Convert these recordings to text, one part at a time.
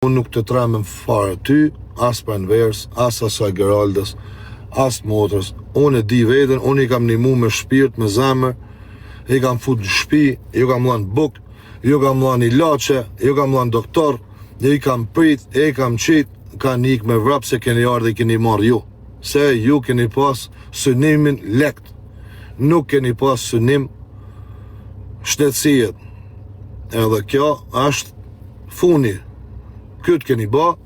Unë nuk të tremem fare ty, as për Anvers, as asaj Geraldës, as motrës. Unë e di veten, unë i kam nimu me shpirt, me zemër, i kam fut në shtëpi, ju kam lanë buk, ju kam lanë ilaçe, ju kam lanë doktor, i kam prit, i kam qit, ka nik me vrap se keni ardhe i keni marrë ju. Se ju keni pas synimin lekt, nuk keni pas synim shtetësijet. Edhe kjo është funi. Këtë keni ba,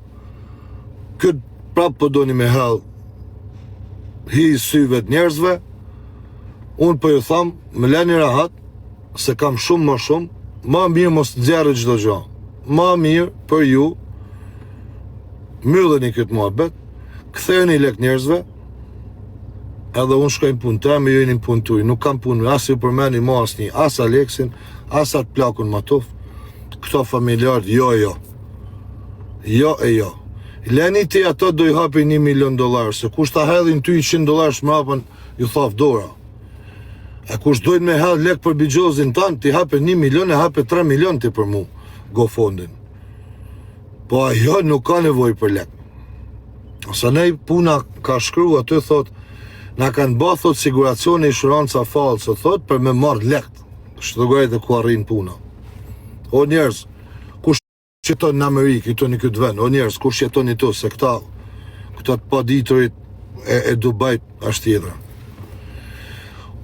këtë prapë po doni me hell hi syve të njerëzve. Unë po ju tham, më leni rahat, se kam shumë më shumë, ma mirë mos të nxjerrë çdo gjë. Ma mirë për ju, mbylleni këtë muhabet, ktheheni lek njerëzve, edhe unë shkoj në punë teme, ju jeni në punë tuaj. Nuk kam punë, as ju përmeni ma asnjë, as Aleksin, as atë plakun Matuf, këto familjarët, jo. Jo e jo. Leni ti ato do i hapi $1 milion, se kush ta hedhin ty $100 shmrapën, ju thaf dora. E kush dojnë me hedh lek për bigjozin tanë, ti hape 1 milion, e hape 3 milion ti për mu, go fondin. Po ajo nuk ka nevoj për lek. Ose nej puna ka shkru aty thot, na kanë ba thot siguracioni inshuranca falsë, thot për me marrë lekt. Shtëgojt e ku arrin puna. O njerëz, që jeton në Amerikë, jeton në këtë vend, o njerëz, kush jeton i tu, se këta të paditurit e Dubajt është tjetër.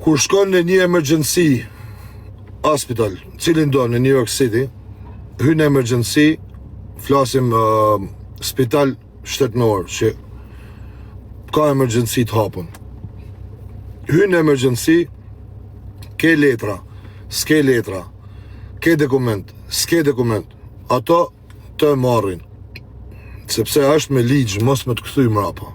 Kur shkon në një emergency hospital, cilin do në New York City, hyn në emergency, flasim spital shtetënor, që ka emergency të hapun. Hyn në emergency, ke letra, s'ke letra, ke dokument, s'ke dokument. Ato të marrin, sepse është me ligj, mos me të kthy mrapa.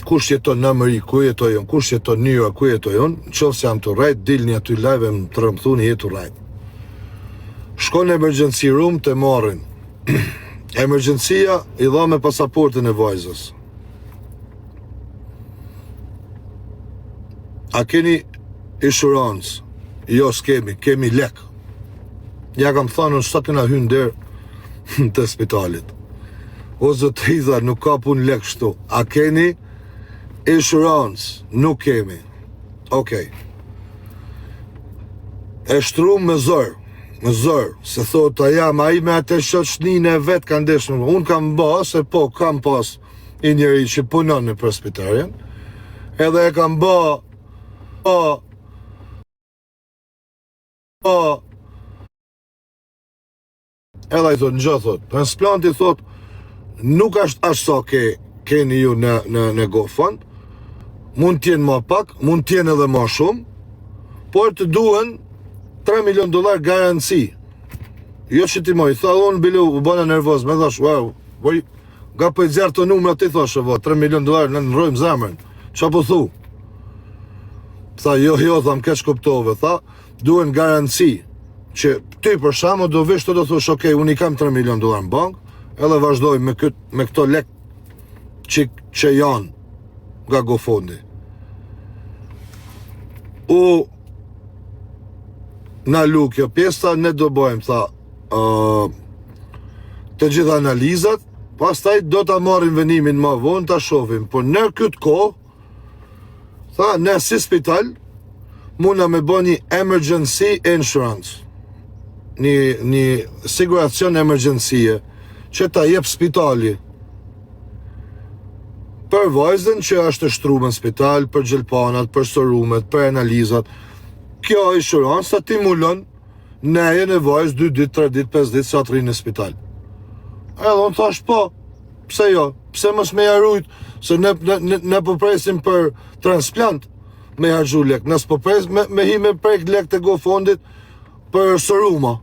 Kush jeton në Amerikë, ku jetoj unë, kush jeton në New York, ku jetoj unë, qoftë se jam të rrejt, dilni aty live e më të rëmthuni jetu rrejt. Shkon në emergency room të marrin. Emergencia i dha me pasaportën e vajzës. A keni insurance? Jo, s'kemi, kemi lek. Ja kam thënë, sa kena hynë derë të spitalit. O zëtë hidha, nuk ka pun lek shtu. A keni insurance? Nuk kemi. Okej. E shtru me zërë, se thot, a jam, a i me atë shoqnin e vetë kanë deshën. Unë kam ba, se po, kam pas i njëri që punon në presbyterian, edhe e kam ba, edhe i thot, në gjë thot, transplanti thot, nuk është ashtë sa keni ju në GoFund, mund t'jen ma pak, mund t'jen edhe ma shumë, por të duen $3 milion garanci. Jo që ti moj, tha unë bilu, u bëna nervoz, me thash, wow, ga për i zjarë të numra ti thash, $3 milion, në nërojmë zemrën, qa po thu? Tha, jo, tham, keq kuptove, tha, duen garanci, që ty për shamo do vish të do thush, okej, unë i kam $3 milion në bank, edhe vazhdoj me këto lek që janë nga GoFundi. Na lu kjo pjesa, ne do bëjmë, tha, të gjitha analizat, pastaj do ta marrim venimin ma vonë, ta shohim, por në këtë kohë, tha, ne si spital, muna me bë një emergency insurance, një siguracion emergencie, që ta jep spitali, për vajzën që është shtruar në spital, për gjelpanat, për sorumet, për analizat. Kjo insurance ti mulon neje në vajzë 2 ditë, 3 ditë, 5 ditë sa të rinë në spital. Edhe unë thash po, pse jo, pse mos me jarujt, se ne po presim për transplant me harxhu lek, nësë po presim me hi me prek lek të GoFundit për soruma.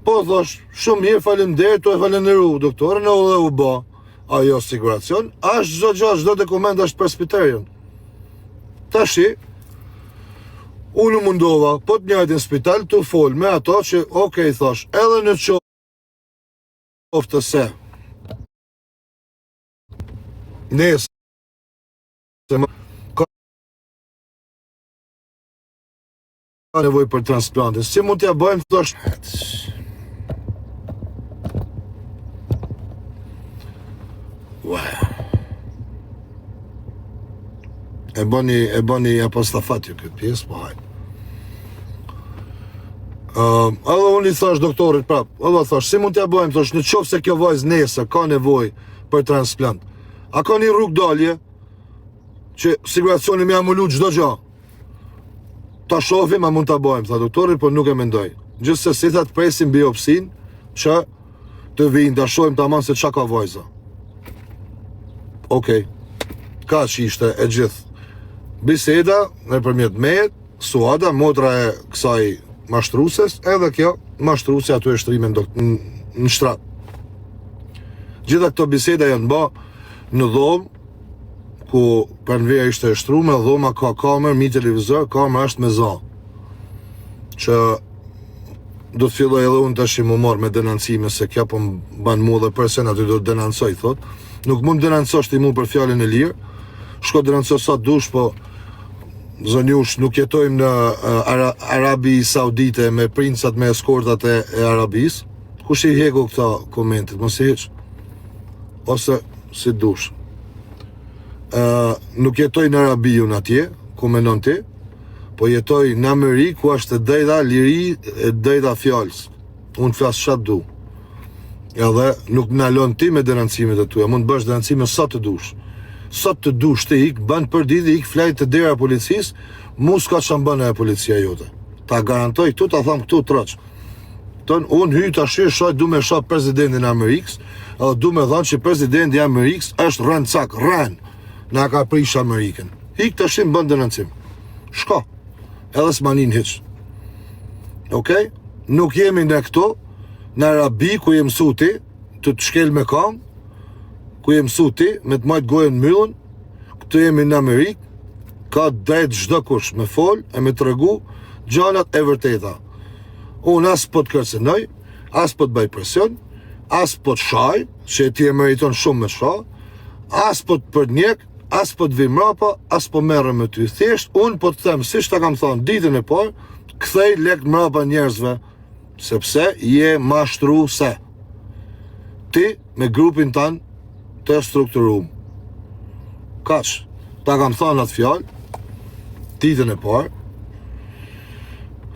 Po thash, shumë mirë, faleminderit, to e falenderu doktorën, edhe u ba ajo siguracion, çdo dokument është presbyterian. Tashi, unë mundova, po të njëjtin spital, të fol me ato që, okej, thash, edhe në qoftë se nesër nevojë për transplantin. Si mund t'ja bëjmë, thosh. E bëni apostafat ju këtë pjesë, po hajtë. Edhe unë i thash doktorit prap, edhe thash, si mund t'ja bëjmë, thash, në qoftë se kjo vajzë nesër ka nevojë për transplant. A ka një rrugë dalje që siguracioni më amullu çdo gjë. Ta shohim a mund ta bëjmë, tha doktori, po nuk e mendoj. Gjithsesi ta të presim biopsin që të vinë ta shohim tamam se çka ka vajza. Okej. Kaq ishte e gjithë. Biseda nëpërmjet meje, Suada, motra e kësaj mashtruses, edhe kjo mashtruse aty e shtrime në shtrat. Gjitha këto biseda janë bë në dhomë, ku pranveria ishte e shtrume, dhoma ka kamerë, mi televizor, kamera është me za. Që do të filloj edhe unë tash më marr me denancime, se kjo po më ban mua dhe përsen aty do të denancoj, thot. Nuk mund denancosh ti mu për fjalën e lirë, shko denanco sa dush, po zonjush nuk jetojmë në Arabi Saudite me princat me eskortat e Arabis. Kush i heko këta komentet, mos i heq. Ose si dush. Nuk jetoj në Arabi unë atje, ku menon ti, po jetoj në Amerikë, ku është e drejta liri, e drejta fjallës. Unë flasë shatë du. Edhe nuk më nalon ti me denancimet e tuja, mund bësh denancime sa të dush. Sa të dush të ik, ban për ditë, ik flajt të dera policis, mu s'ka që më bënë e policia jote. Ta garantoj këtu, ta tham këtu troq. Unë hy të ashirë shaj, du me shaj presidentin Amerikës, edhe du me dhanë që presidenti Amerikës është rënë cak, rënë, na ka prish Amerikën. Ik të ashirë më bënë denancim. Shka, edhe s'manin hiq. Okej? Nuk jemi në këto, në Arabi, ku jem suti, të të shkel me kam, ku jem suti, me të majtë gojën myllën, këtu jemi në Amerikë, ka drejt çdo kush me fol e me të regu gjanat e vërteta. Unë as po të kërcenoj, as po të bëj presion, as po të shaj, që ti e meriton shumë me shaj, as po të përnjek, as po të vi mrapa, as po merrem me ty. Thjesht, unë po të them, si ta kam thonë ditën e parë, kthej lek mrapa njerëzve, sepse je mashtruese. Ti me grupin tanë të strukturum. Kaq, ta kam thonë atë fjalë, ditën e parë,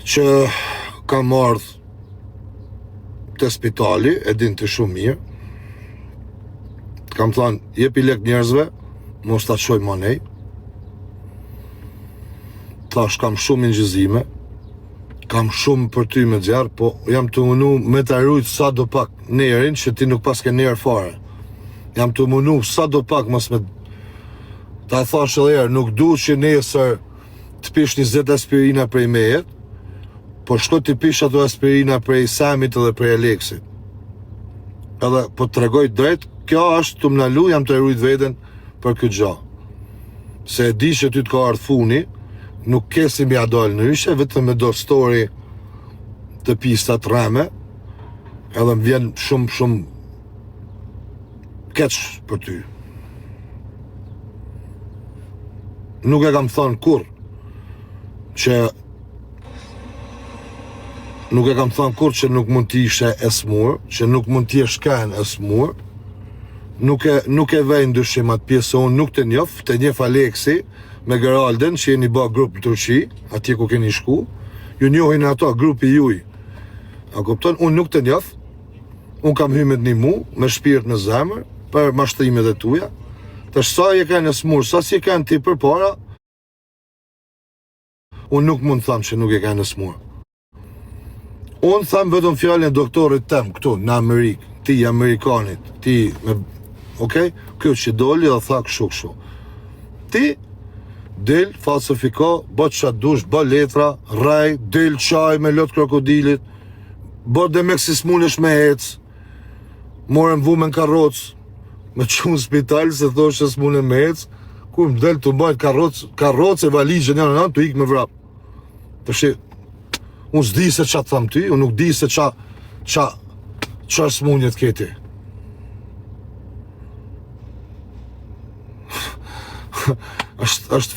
që kam ardhë të spitali, e din të shumë mirë, kam thonë, jepi lek njerëzve, mos ta qoj manej, thash kam shumë ingjëzime, kam shumë për ty me gjerë, po jam të munu me të rujtë sa do pak nerin, që ti nuk pas ke nerë fare. Jam të munu sa do pak mos me... Ta thash edhe herë, nuk du që nesër të pish 20 aspirina prej mejet, po shko të pish ato aspirina prej Samit edhe prej Aleksit. Edhe po të tregoj drejt, kjo është të mnalu, jam të rujt veten për këtë gjë. Se e di që ty të ka ardhë funi, nuk kesi mi adal në ryshe, vetëm me do story të pistat rame, edhe më vjen shumë keq për ty. Nuk e kam thënë kur që nuk mund t'i ishe e smur, që nuk mund t'i shken e smur, nuk e vej ndyshim atë pjesë, unë nuk të njof, të njef Aleksi me Geralden, që jeni ba grup në Turqi, atje ku keni shku, ju njohin ato, grupi juj. A kupton, unë nuk të njof, unë kam hymet një mu, me shpirt në zemër, për mashtrimet e tuja, të sa je kanë e smur, sa si e kanë ti për para, unë nuk mund thamë që nuk e kanë e smur. Unë thamë vetëm fjallën e doktorit tem, këtu, në Amerikë, ti Amerikanit, ti me... Okej? Kjo që doli dhe tha kështu. Ti, del, falsifiko, bët qatë dush, bë letra, raj, del qaj me lot krokodilit, bët dhe me kësi smunesh me hec, morem vu me në karroc, me qunë spital, se thosh që smune me hec, ku më del të mbajt karroc e valigje një në të ikë me vrap. Përshi, unë s'di se qa të thamë ty, unë nuk di se qa smunjet këti. është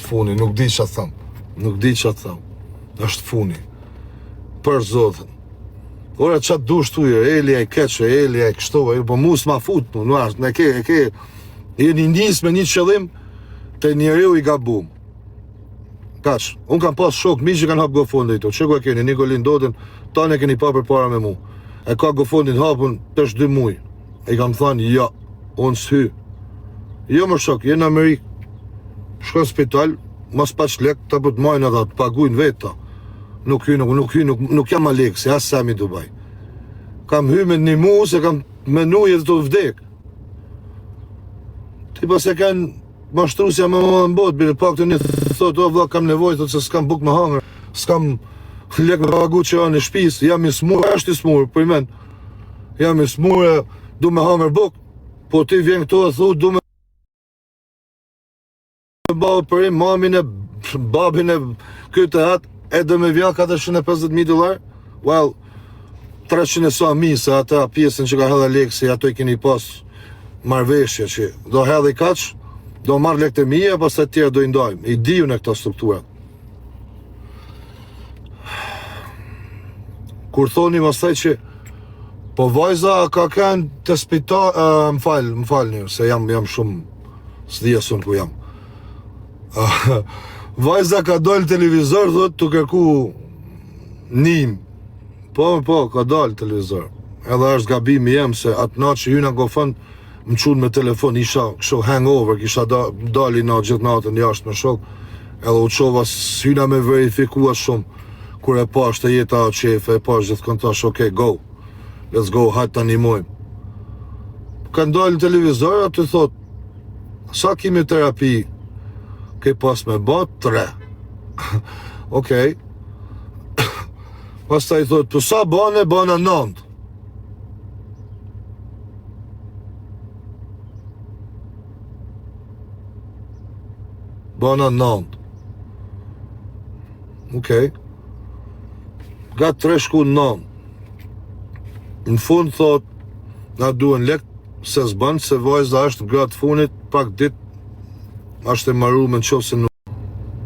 funi, nuk di që të thamë. Nuk di që të tham. Është funi. Për Zotën. Ora qatë dush të ujë, Eli e keqë, Eli e kështu, po mu s'ma fut, në ke, jeni njës me një qëllim të njeriu i gabum. Kaç, unë kam pas shok, mi që kanë hap GoFundin to, që ku e keni, Nikolin Dodën, tanë e keni pa për para me mu. E ka GoFundin hapun, tësh 2 muj. E kam thënë, ja, unë s'hy. Jo më shok, jenë në Amerikë, shkon spital, mos paq lek, ta për të majnë edhe, të pagujnë vetë ta. Nuk jam Alek, se asë Sami Dubai. Kam hy me një mu, se kam menu jetë të vdek. Ti pas e kanë mashtrusja më në botë, bile pak të një thot, o vla, kam nevoj, thot se s'kam buk me hangër, s'kam lek me pagu që janë në shpis, jam i smur, është i smur, për i men, jam i smur, du me hangër buk, po ti vjen këto e thu, du me babë për im, mamin e babin e këtë atë, e do me vja $450,000, well, 300 e sa mi, se ata pjesën që ka hedhe lekë, se ato i keni pas marveshje që do hedhe i kaq, do marrë lekë të mija, pas të tjerë do i ndajmë. I diju në këta strukturat. Kur thoni masaj që po vajza ka kënë të spital, më falë një, se jam shumë, s'dija sun ku jam. Vajza ka dollë televizor, thot, të kërku nim. Po, ka dollë televizor. Edhe është gabimi jem, se atë natë që hyna GoFund, më qunë me telefon, isha kështu hangover, kisha dali na gjithë natën jashtë me shok, edhe u qova hyna me verifikua shumë, kur e pash të jeta qefe, e pash gjithë kënë tash, ok, go, let's go, hajtë të animojmë. Kanë dollë televizor, atë thot, sa kimi terapi, ke pas me bat 3. Okej. Pas ta i thot, për sa bane 9. Bana 9. Okej. Ga 3 shku 9. Në fund thot, na duen lek, se zban, se vajza është gratë funit, pak dit, është e maru me në qovë se nuk.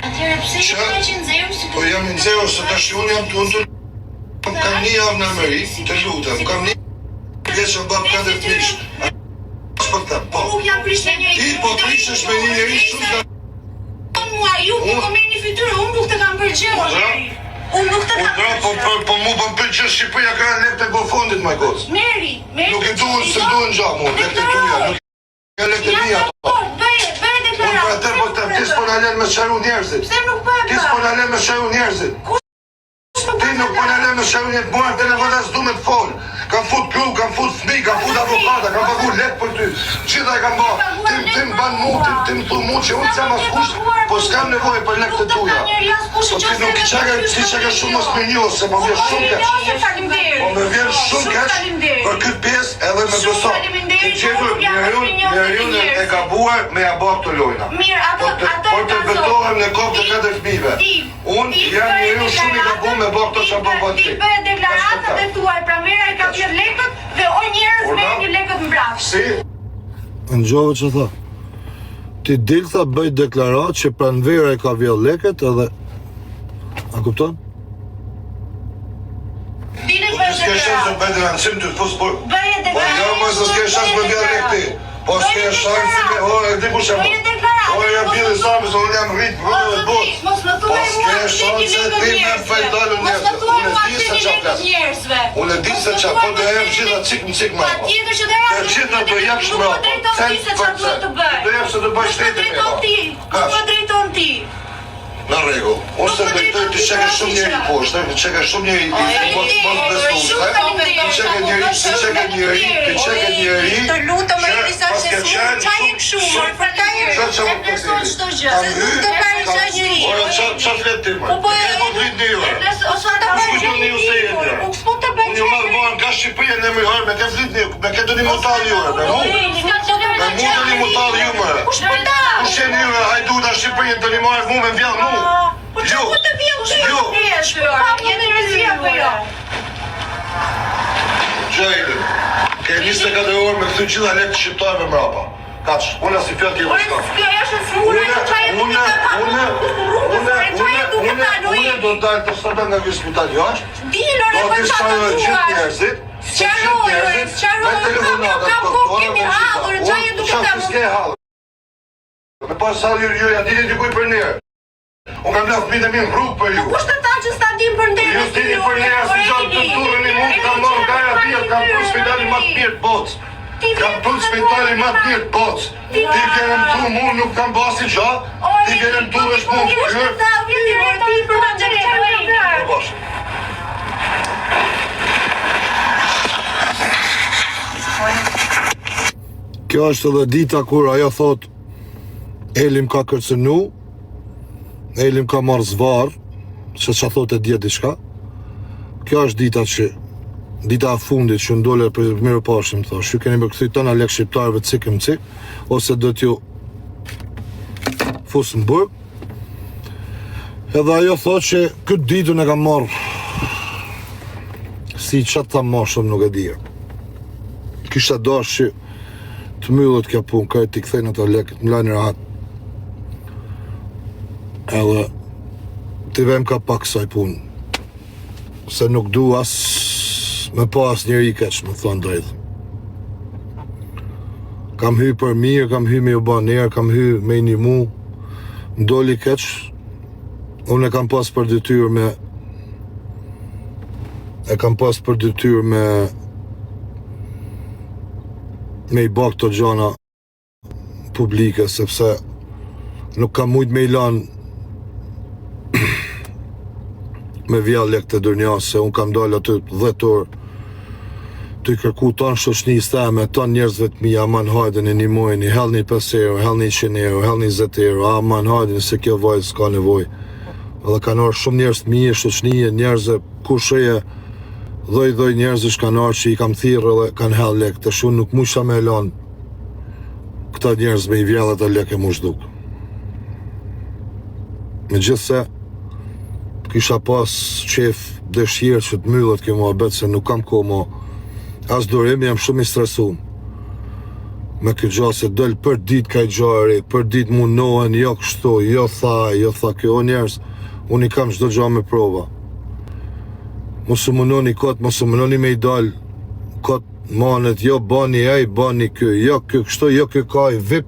Atjere, pse që ka që nëzirë? Po jam në nëzirë, se të shionë jam të unë kam një javë në Amerikë, të lutëm, kam një dhe që mbap 4 prishë. Po këta, po. Nuk jam prishë me njëri. Ti po prishësh me një njëri shumë të... Mua, ju po me një fytyrë, unë nuk të kam përgjë. Unë nuk të kam përgjë. Po mu për përgjë Shqipëria ka në lek të GoFundit, my god. Meri. Nuk i duhen se duhen gjamu, lek të tuja. Nuk e lek të mija. Unë për atër po të ti s'po në alen me sharu njerëzit. Pse nuk bëjmë? Ti s'po në alen me sharu njerëzit. Ti nuk po në alen me sharu njerëzit. Bojnë telefonat s'du me të folë. Kam fut kru, kam fut fmi, kam fut avokata, kam pagu lek për ty. Gjitha e kam ba. Ti më ban mu, ti më thu mu që unë të ma s'kush, po s'kam nevoj për lek të tuja. Po ti nuk i qaka shumë mos me njohë, se po vjen shumë keq. Po me vjen shumë keq për këtë pjesë edhe me beso. Ti qetur njeriun e gabuar me abab të lojna. Por të betohem në kopë të 4 fmive. Unë jam njeriun shumë i gabuar me abab të shabon ti. Ti bëhe deklaratat e tuaj, pra mera i ka pjerë lekët dhe o njerës me një lekët mbrapsht. Si? Në gjove që tha. Ti dilë tha bëjt deklarat që pranvera i ka vjell leket edhe... A kupton? Dile bëjt deklarat. Bëjt deklarat. Bëjt deklarat. Po jo më se s'ke shans me vjell lekti. Po s'ke shans me... O, e di ku shemë. Bëjt deklarat. O, e bjell e samës, o, jam rritë vërë dhe botë. Mos më thuaj mua s'ke shans se ti me fajdalu njerëzve. Unë e di se qa, po do e gjitha cik në cik ma. Tjetër që dhe E gjitha do jep shmra. Do jep se do bëj shtetin me ma. Nuk më drejton ti. Në regu, unë se drejtoj të qeke shumë njeri poshtë, të qeke shumë njeri i mos besuste, të qeke njeri, të lutëm e disa që qajnë këshumër, për ta e vlerëson qdo gjë, se nuk të pari qa njeri. Qa flet ti më? E po drit një jore. Osa të pari qa njeri, unë ju marrë bojnë ka Shqipëria në mëjharë, me ke flit një, me ke të një mutalë jore, me mu të një mutalë ju mëre. Kush e njëre, hajdu da Shqipëria të një marrë mu me vjallë mu. Po që ku të vjellë që jo? Jene rëzia për jo. Gjajlën, ke 24 orë me këthy gjitha lekë shqiptarëve mrapa. Kaç, unë si fjallë tjetër s'ka. Unë do dalë të shtata nga ky spital, jo? Do të shajë gjithë njerëzit. Me telefonata të doktorë, me pas salë ju ja dini dikuj për njerë. Unë kam lafë fëmijët e mi në rrugë për ju. Kushtë ta që s'ta dim për njerë? Ju dini për njerë, si gjatë të turën i mund, kam marrë gaja tjetë, kam për spitali ma të mirë të botës. Kam për spitali ma të mirë të botës. Ti kene më tu mund, nuk kam basi gjatë, ti kene më tu është mund të kërë. Kjo është edhe dita kur ajo thot Elim ka kërcënu, Elim ka marrë zvarë, se që thot e djetë diçka. Kjo është dita fundit që ndole për mirë pashim, thash, ju keni më këthy tëna lek shqiptarëve cikëm cik, ose do t'ju fusë në burg. Edhe ajo thot që këtë ditën e ka marrë, si qatë tha ma shumë nuk e dhja. Kishta dash që të myllët kja punë, ka e t'i kthejnë ato lekët, më lajnë rahat. Edhe t'i vem ka pak saj punë, se nuk du as me pas njëri keq, më thonë drejtë. Kam hy për mirë, kam hy me u ba njerë, kam hy me një mu, ndoli keq, unë e kam pas për detyrë me me i bak të gjana publike, sepse nuk kam mujt me i lanë me vjallë lek të dërnjas, se unë kam dalë aty 10 orë të i kërku tanë shoqnis teme, tanë njerëzve të mija, aman hajdën e një mojnë, helni 5 euro, helni 100 euro, helni 10 euro, aman hajdën se kjo vajzë s'ka nevoj. Edhe kanë arë shumë njerëz të mija, shoqnije, njerëzve, kusheje, dhoj njerëzish kanë arë që i kam thirë dhe kanë hell lek, të shumë nuk musha me lanë këta njerëz me i vjallat e lek e mu shduk. Me gjithë se, kisha pas qef dëshirë që të myllët kjo mua betë, se nuk kam ko mo, as dorim jam shumë i stresum. Me këtë gjatë se dëllë për dit ka i gjari, për dit mundohen, jo kështu, jo tha kjo njerëz, unë i kam çdo gjë me prova. Mosu munoni kot, mosu munoni me i dal kot manet, jo bani ej, bani kë, jo kë kështu, jo kë kaj vip,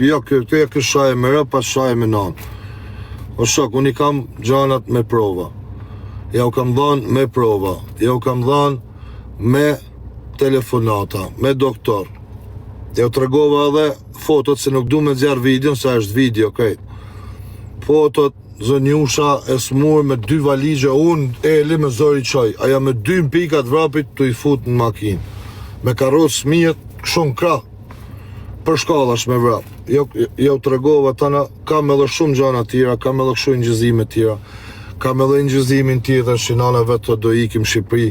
jo kë shaje me rë, pas shaje me nanë. O shok, unë i kam gjanat me prova. Ja u kam dhanë me prova, ja u kam dhanë me telefonata, me doktor. Ja u tregova edhe fotot, se nuk du me zjarë video, se është video, kajt. Fotot, zënjusha e smur me 2 valigje, unë Eli me zori qaj, aja me 2 pikat vrapit të i fut në makinë. Me karrocë mijet, shumë krah, për shkallash me vrap. Jo të regova tana, kam edhe shumë gjana tjera, kam edhe këshu ingjëzime tjera, kam edhe ingjëzimin tjetër që nana vetë do ikim Shqipëri,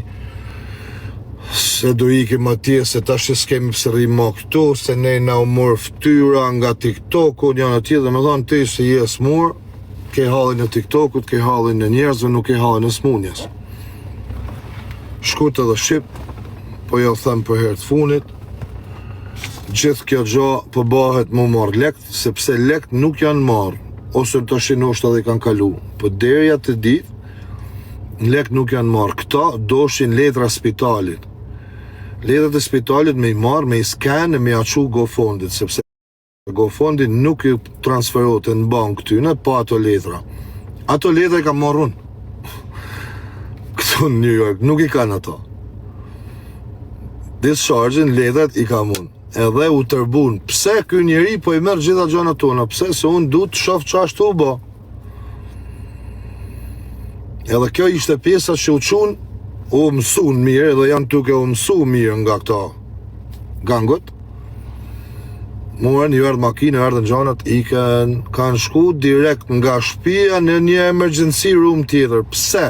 se do ikim atje, se tash s'kemi pse rrimo këtu, se ne na u morë ftyra nga TikToku, njëna tjetër, me thonë ti se je smur, ke hallin e TikTokut, ke hallin e njerëzve, nuk ke hallin e smunjes. Shkurt edhe shqip, po jo them për herë të funit, gjithë kjo gjo përbahet mu marrë lekt, sepse lekt nuk janë marrë, ose të shinoshtë edhe i kanë kalu. Po derja të ditë, lekt nuk janë marrë. Këta doshin letra spitalit. Letrat e spitalit me i marrë, me i scan e me i aqu GoFundit, sepse GoFundit nuk i transferote në bank këtyne, pa ato letra. Ato letra i ka marrë unë. Këtu në New York, nuk i kanë ato. Discharge-in letrat i kam unë. Edhe u tërbun. Pse ky njeri po i merr gjitha gjana tona? Pse? Se unë du të shoh ç'ashtu u bë. Edhe kjo ishte pjesa që u çun, u mësun mirë, edhe janë duke u mësu mirë nga këta gangot. Muar një ardhë makinë, ardhën gjanat, iken, kanë shku direkt nga shtëpia në një emergency room tjetër. Pse?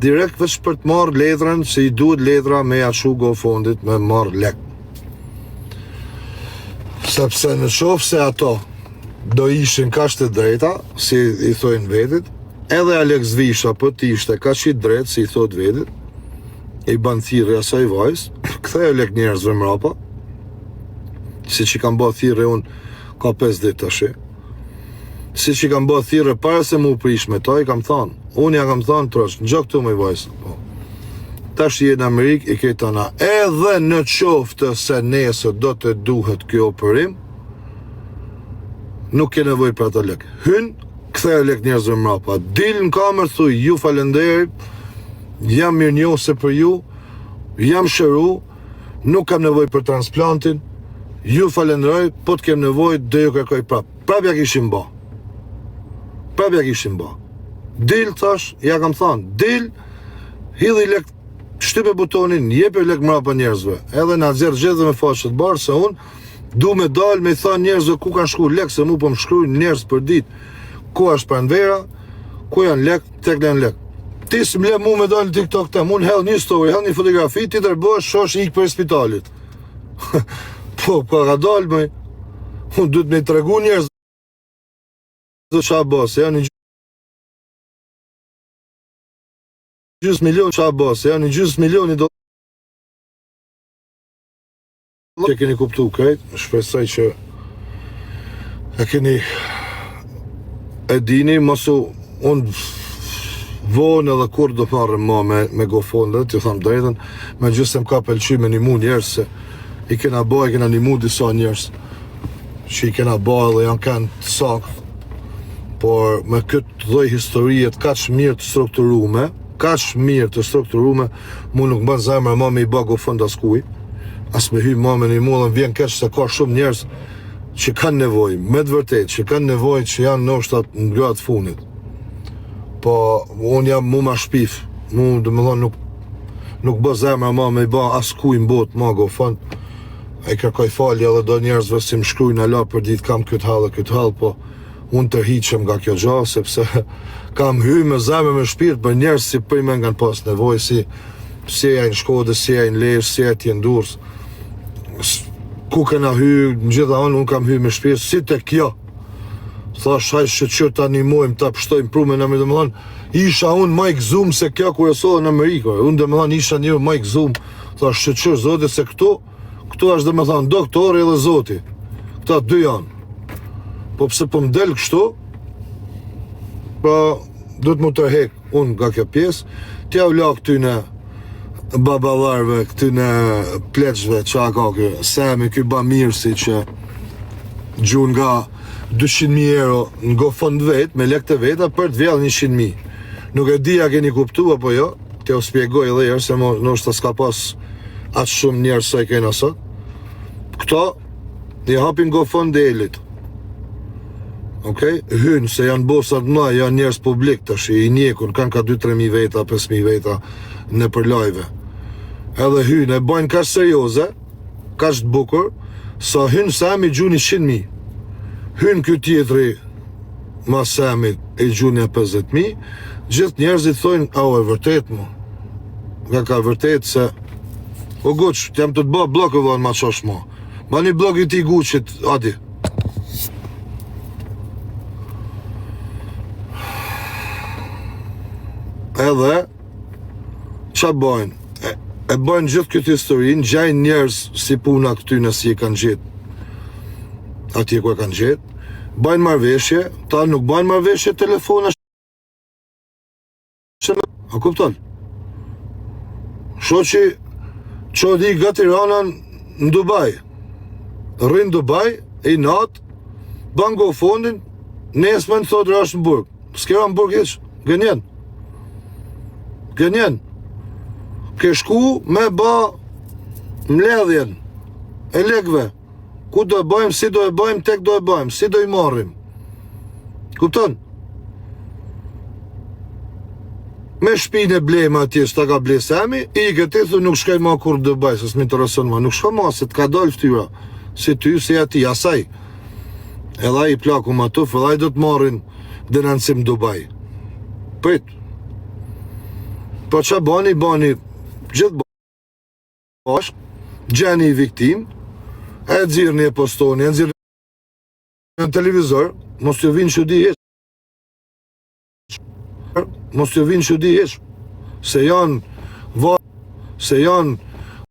Direkt veç për të marrë letrën, se i duhet letra me aqu GoFundit me marrë lek. Sepse në qofë se ato do ishin kaq të drejta, si i thojnë vetit, edhe Alex Visha për t'ishte kaq i drejt, si i thot vetit, i ban thirrja asaj vajzë, kthej lek njerëzve mrapa, si që kam bë thirrje unë ka 5 ditë tash. Si që kam bë thirrje para se mu prish me ta, i kam thonë. Unë ja kam thonë trosh, gjë këtu me vajzë. Po. Tash je në Amerikë, i këtë ana. Edhe në qoftë se nesër do të duhet kjo operim, nuk ke nevojë për ato lek. Hyn, kthej lek njerëzve mrapa. Dil në kamerë, thuj, ju falenderoj, jam mirënjohëse për ju, jam shëru, nuk kam nevojë për transplantin, ju falenderoj, po të kem nevojë, do ju kërkoj prap. Prap ja kishim bë. Prap ja kishim bë. Dil thash, ja kam thënë, dil, hidhi lek, shtype butonin, jepe lek mrapa njerëzve. Edhe na nxjerr gjithë me fashët barë, se unë du me dalë me i thënë njerëzve ku kanë shku lek, se mu po më shkruajnë njerëz për ditë. Ku është pranvera, ku janë lek, tek janë lek. Ti s'm le mu me dalë në TikTok të, mu në hell një story, hell një fotografi, ti tërbosh shosh ik për spitalit. Po, ka dalë me, unë du të me i tregu njerëz dhe qa basë, janë një gjysë milion qa basë, janë një gjysë milioni do që keni kuptu krejt, shpresoj që e keni e dini, mosu unë vonë edhe kur do marrëm ma me gofondet, ju thamë drejten, me gjysë më ka pëlqy me një mu njerës, se i kena ba, i kena një mu disa njerës, që i kena ba edhe janë kanë të sakë, por me këtë dhoj historiet kaq mirë të strukturume, mu nuk bën zemra ma me i ba gofond as kuj, as me hy ma me një mu dhe vjen keq se ka shumë njerës që kanë nevoj, me të vërtet, që kanë nevoj që janë nështat në gratë funit. Po, unë jam mu ma shpif, mu dhe më thonë nuk bë zemra ma me i ba as kuj në botë ma gofond, e kërkoj falje edhe do njerëzve si më shkrujnë ala për ditë kam këtë halë, po unë të hiqem nga kjo gja, sepse kam hy me zemë me shpirt për njerës si për me nga në pas nevoj, si e në Shkodë, si e në Lezhë, si e t'jen Durrës. Ku kena hy, në gjitha anë, unë kam hy me shpirt, si të kjo. Thash, haj shqyr të animojmë, të pështojmë prume në më dhe më thonë, isha unë ma i gëzum se kjo kur e sodhe në Amerikë, unë dhe më thonë, isha një ma i gëzum, thash, shqyr zote se këtu është dhe më thonë, doktori edhe zoti, këta dy janë. Po pse po më del kështu, pra do të më të hek unë nga kjo pjesë, t'ja u la këtyne babalarve, këtyne pleqve, qa ka kjo, Semi, kjo Bamirsi që gjun nga 200.000 euro në gofond vetë, me lekte veta, për të vjellë 100.000. Nuk e di a keni kuptu, apo jo, t'ja u spjegoj edhe jërë, se nështë s'ka pas atë shumë njerë sa i kena sot. Këto, i hapin gofond dhe elit. Hynë, se janë bosat ma, janë njerës publik tash, i njekun, kanë ka 2-3.000 veta, 5.000 veta në për lajve. Edhe hynë, e bajnë kash serioze, kash të bukur, sa hynë Semi gjuni 100.000. Hynë kjo tjetëri ma Semi e gjuni 50.000, gjithë njerëzit thojnë, e vërtet mu. Nga ka vërtet se, o guq, t'jam të të ba blokë vënë ma qash ma. Ma një blok i ti guqit, adi. Edhe, qa bajnë? E bajnë gjithë këtë historinë, gjajnë njerës si puna këtyne si e kanë gjithë, atje ku e kanë gjithë, bajnë marveshje, ta nuk bajnë marveshje telefona, a kupton? Shoqi, që di nga Tiranan në Dubai, rrinë Dubai, i natë, banë gofondin, nesme në thotë rash në burg, s'kera në burg ish, gënjen. Ke shku me ba mledhjen e lekve. Ku do e bëjmë, si do e bëjmë, tek do e bëjmë, si do i marrim. Kupton? Me shpinë e blejme atje, s'ta ka blej Semi, i këti thë nuk shkaj ma kur do bëj, se s'mi të rëson ma. Nuk shka ma, se t'ka dalë ftyra. Si ty, si ati, asaj. Edha i plaku ma tuf, edha i do të marrin denancim Dubai. Prit. Po që bani, gjithë bashkë, gjeni i viktim, e dzirë një postoni, e dzirë në televizor, mos të vinë që di ish. Se janë